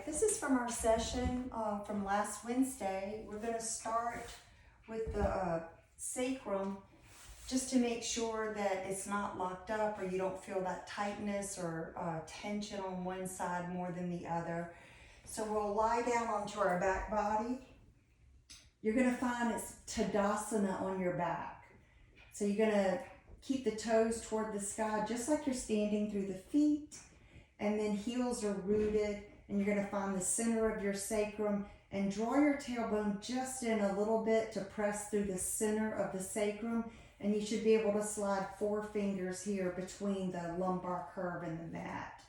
right, this is from our session from last Wednesday. We're going to start with the sacrum just to make sure that it's not locked up or you don't feel that tightness or tension on one side more than the other. So we'll lie down onto our back body. You're going to find it's Tadasana on your back. So you're going to keep the toes toward the sky just like you're standing through the feet, and then heels are rooted, and you're going to find the center of your sacrum and draw your tailbone just in a little bit to press through the center of the sacrum, and you should be able to slide 4 fingers here between the lumbar curve and the mat.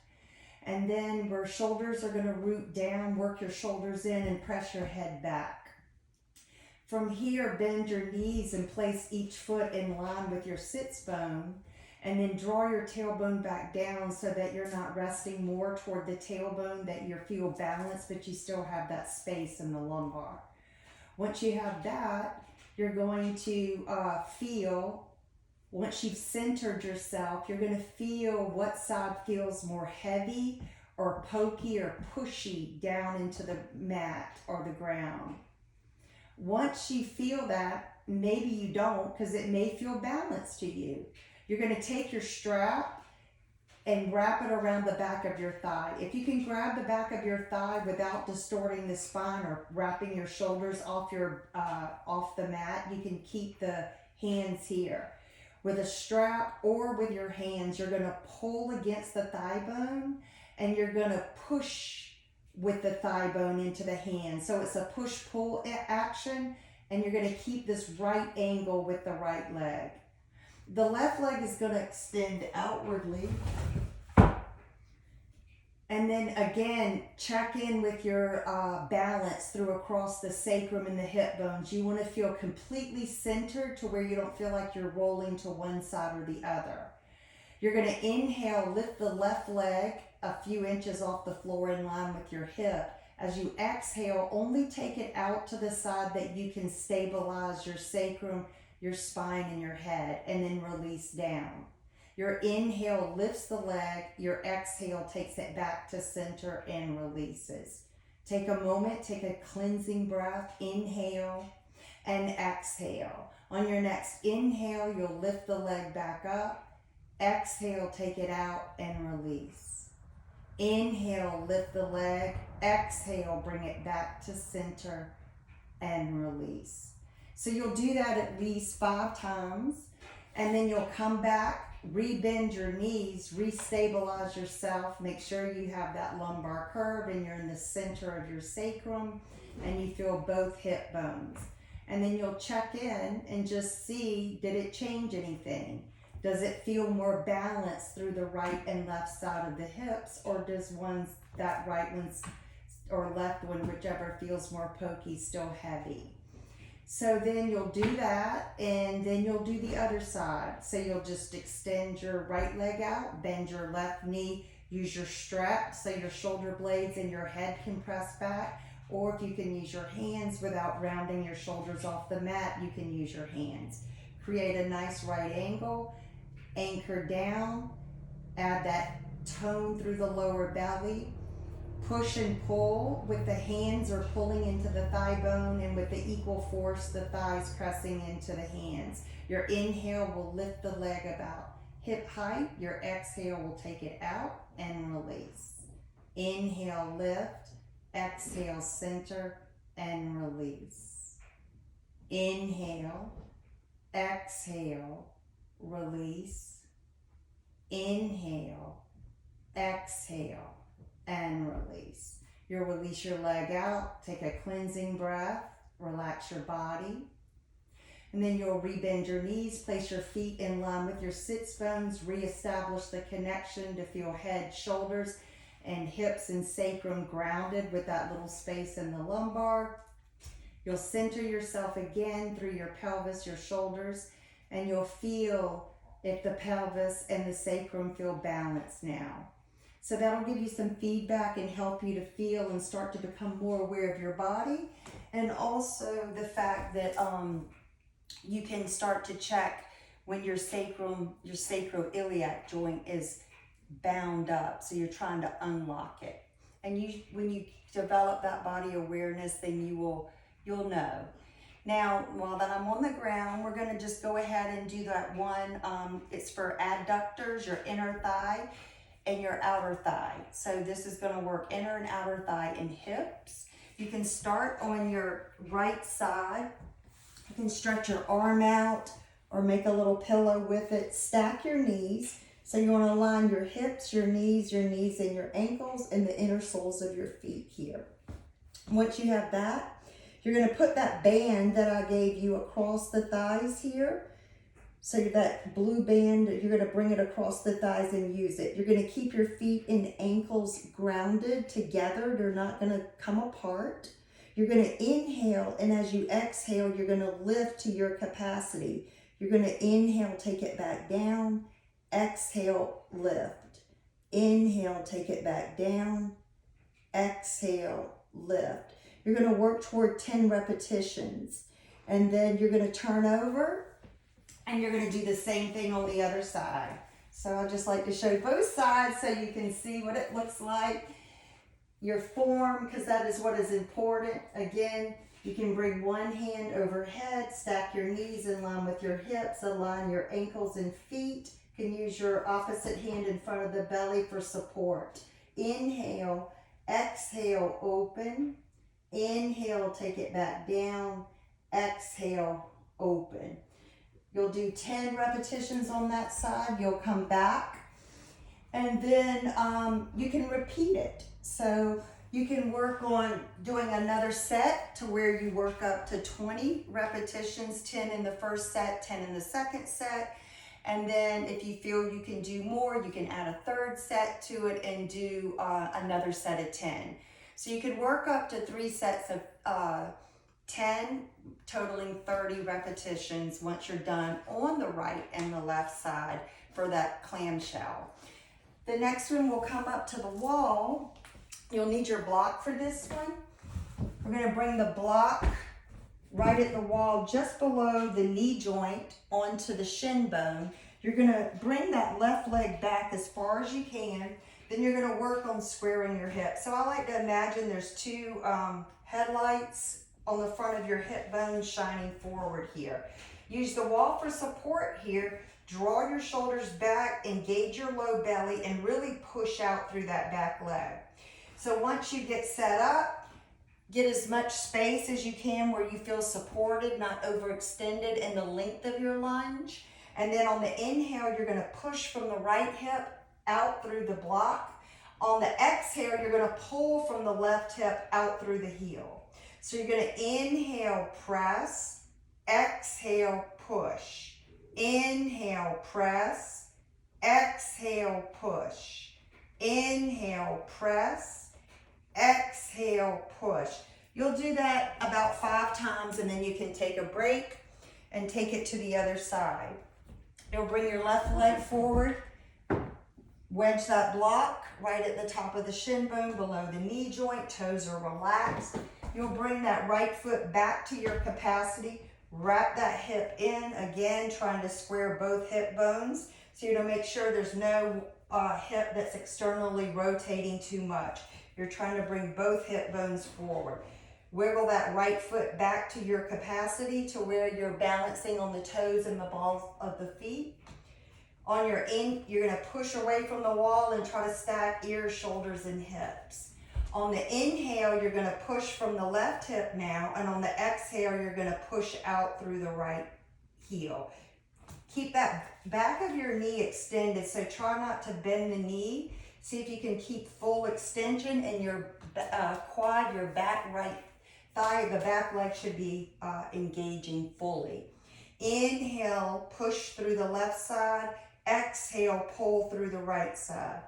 And then where shoulders are going to root down, work your shoulders in and press your head back. From here, bend your knees and place each foot in line with your sits bone, and then draw your tailbone back down so that you're not resting more toward the tailbone, that you feel balanced, but you still have that space in the lumbar. Once you have that, you're going to feel, once you've centered yourself, you're going to feel what side feels more heavy or pokey or pushy down into the mat or the ground. Once you feel that, maybe you don't, because it may feel balanced to you. You're going to take your strap and wrap it around the back of your thigh. If you can grab the back of your thigh without distorting the spine or wrapping your shoulders off the mat, you can keep the hands here. With a strap or with your hands, you're going to pull against the thigh bone, and you're going to push with the thigh bone into the hand. So it's a push-pull action, and you're going to keep this right angle with the right leg. The left leg is going to extend outwardly. And then again, check in with your balance through across the sacrum and the hip bones. You want to feel completely centered to where you don't feel like you're rolling to one side or the other. You're going to inhale, lift the left leg a few inches off the floor in line with your hip. As you exhale, only take it out to the side that you can stabilize your sacrum, your spine, and your head, and then release down. Your inhale lifts the leg, your exhale takes it back to center and releases. Take a moment, take a cleansing breath, inhale and exhale. On your next inhale, you'll lift the leg back up. Exhale, take it out and release. Inhale, lift the leg. Exhale, bring it back to center and release. So you'll do that at least 5 times, and then you'll come back, rebend your knees, restabilize yourself, make sure you have that lumbar curve and you're in the center of your sacrum and you feel both hip bones. And then you'll check in and just see, did it change anything? Does it feel more balanced through the right and left side of the hips, or does that right one's or left one, whichever feels more pokey, still heavy? So then you'll do that, and then you'll do the other side. So you'll just extend your right leg out, bend your left knee, use your strap so your shoulder blades and your head can press back, or if you can use your hands without rounding your shoulders off the mat, you can use your hands. Create a nice right angle. Anchor down, add that tone through the lower belly, push and pull with the hands or pulling into the thigh bone, and with the equal force, the thighs pressing into the hands. Your inhale will lift the leg about hip height, your exhale will take it out and release. Inhale, lift, exhale, center and release. Inhale, exhale, release. Inhale, exhale, and release. You'll release your leg out, take a cleansing breath, relax your body. And then you'll rebend your knees, place your feet in line with your sits bones, reestablish the connection to feel head, shoulders, and hips and sacrum grounded with that little space in the lumbar. You'll center yourself again through your pelvis, your shoulders, and you'll feel if the pelvis and the sacrum feel balanced now. So that'll give you some feedback and help you to feel and start to become more aware of your body. And also the fact that you can start to check when your sacroiliac joint is bound up. So you're trying to unlock it. And when you develop that body awareness, then you'll know. Now, while that I'm on the ground, we're gonna just go ahead and do that one. It's for adductors, your inner thigh and your outer thigh. So this is gonna work inner and outer thigh and hips. You can start on your right side. You can stretch your arm out or make a little pillow with it. Stack your knees. So you wanna align your hips, your knees, and your ankles, and the inner soles of your feet here. Once you have that, you're gonna put that band that I gave you across the thighs here. So that blue band, you're gonna bring it across the thighs and use it. You're gonna keep your feet and ankles grounded together. They're not gonna come apart. You're gonna inhale, and as you exhale, you're gonna lift to your capacity. You're gonna inhale, take it back down. Exhale, lift. Inhale, take it back down. Exhale, lift. You're gonna work toward 10 repetitions. And then you're gonna turn over and you're gonna do the same thing on the other side. So I just like to show both sides so you can see what it looks like. Your form, because that is what is important. Again, you can bring one hand overhead, stack your knees in line with your hips, align your ankles and feet. You can use your opposite hand in front of the belly for support. Inhale, exhale, open. Inhale, take it back down. Exhale, open. You'll do 10 repetitions on that side. You'll come back and then you can repeat it. So you can work on doing another set to where you work up to 20 repetitions, 10 in the first set, 10 in the second set. And then if you feel you can do more, you can add a third set to it and do another set of 10. So you could work up to 3 sets of 10, totaling 30 repetitions once you're done on the right and the left side for that clamshell. The next one will come up to the wall. You'll need your block for this one. We're gonna bring the block right at the wall just below the knee joint onto the shin bone. You're gonna bring that left leg back as far as you can. Then you're gonna work on squaring your hips. So I like to imagine there's 2 headlights on the front of your hip bone shining forward here. Use the wall for support here. Draw your shoulders back, engage your low belly, and really push out through that back leg. So once you get set up, get as much space as you can where you feel supported, not overextended in the length of your lunge. And then on the inhale, you're gonna push from the right hip out through the block. On the exhale, you're gonna pull from the left hip out through the heel. So you're gonna inhale, press, exhale, push. Inhale, press, exhale, push. Inhale, press, exhale, push. You'll do that about 5 times and then you can take a break and take it to the other side. You'll bring your left leg forward, wedge that block right at the top of the shin bone below the knee joint, toes are relaxed. You'll bring that right foot back to your capacity, wrap that hip in, again trying to square both hip bones. So you're gonna make sure there's no hip that's externally rotating too much. You're trying to bring both hip bones forward. Wiggle that right foot back to your capacity to where you're balancing on the toes and the balls of the feet. On your in, you're gonna push away from the wall and try to stack ears, shoulders, and hips. On the inhale, you're gonna push from the left hip now, and on the exhale, you're gonna push out through the right heel. Keep that back of your knee extended, so try not to bend the knee. See if you can keep full extension in your quad, your back right thigh, the back leg should be engaging fully. Inhale, push through the left side. Exhale, pull through the right side.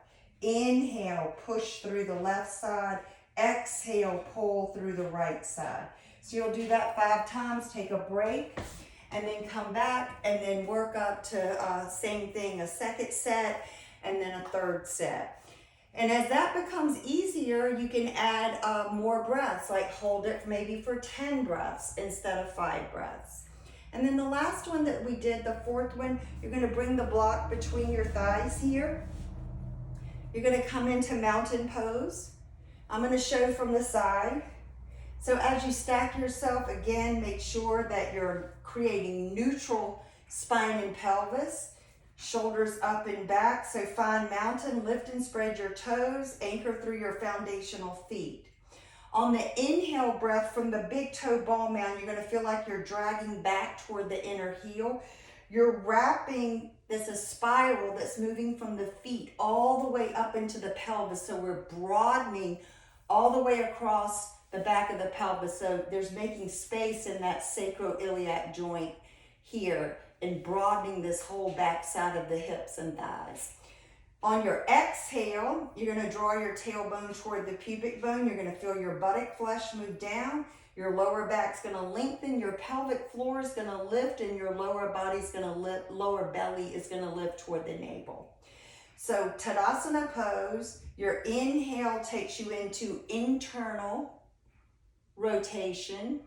Inhale, push through the left side. Exhale, pull through the right side. So you'll do that 5 times, take a break, and then come back and then work up to same thing, a second set and then a third set. And as that becomes easier, you can add more breaths, like hold it maybe for 10 breaths instead of 5 breaths. And then the last one that we did, the 4th one, you're gonna bring the block between your thighs here. You're gonna come into mountain pose. I'm going to show from the side. So as you stack yourself, again, make sure that you're creating neutral spine and pelvis, shoulders up and back. So find mountain, lift and spread your toes, anchor through your foundational feet. On the inhale breath from the big toe ball mound, you're going to feel like you're dragging back toward the inner heel. You're wrapping, there's a spiral that's moving from the feet all the way up into the pelvis. So we're broadening all the way across the back of the pelvis. So there's making space in that sacroiliac joint here and broadening this whole back side of the hips and thighs. On your exhale, you're going to draw your tailbone toward the pubic bone. You're going to feel your buttock flesh move down. Your lower back's going to lengthen. Your pelvic floor is going to lift, and your lower body's going to lift. Lower belly is going to lift toward the navel. So Tadasana pose. Your inhale takes you into internal rotation.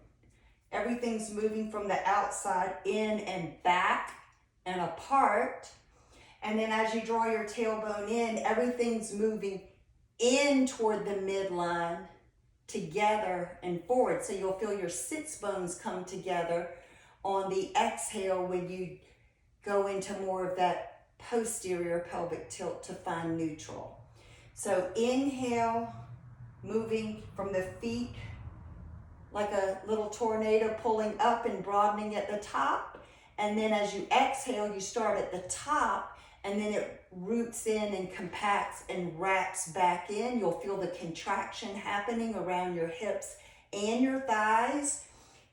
Everything's moving from the outside in and back and apart. And then as you draw your tailbone in, everything's moving in toward the midline, together and forward. So you'll feel your sits bones come together on the exhale when you go into more of that posterior pelvic tilt to find neutral. So inhale, moving from the feet like a little tornado, pulling up and broadening at the top. And then as you exhale, you start at the top, and then it roots in and compacts and wraps back in. You'll feel the contraction happening around your hips and your thighs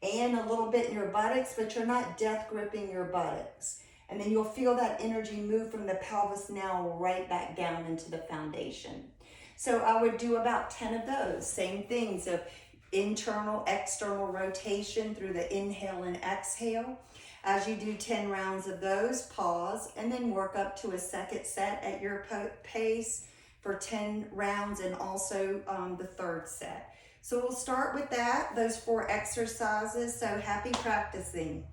and a little bit in your buttocks, but you're not death gripping your buttocks. And then you'll feel that energy move from the pelvis now right back down into the foundation. So I would do about 10 of those. Same things of internal, external rotation through the inhale and exhale. As you do 10 rounds of those, pause and then work up to a second set at your pace for 10 rounds and also the third set. So we'll start with that, those 4 exercises. So happy practicing.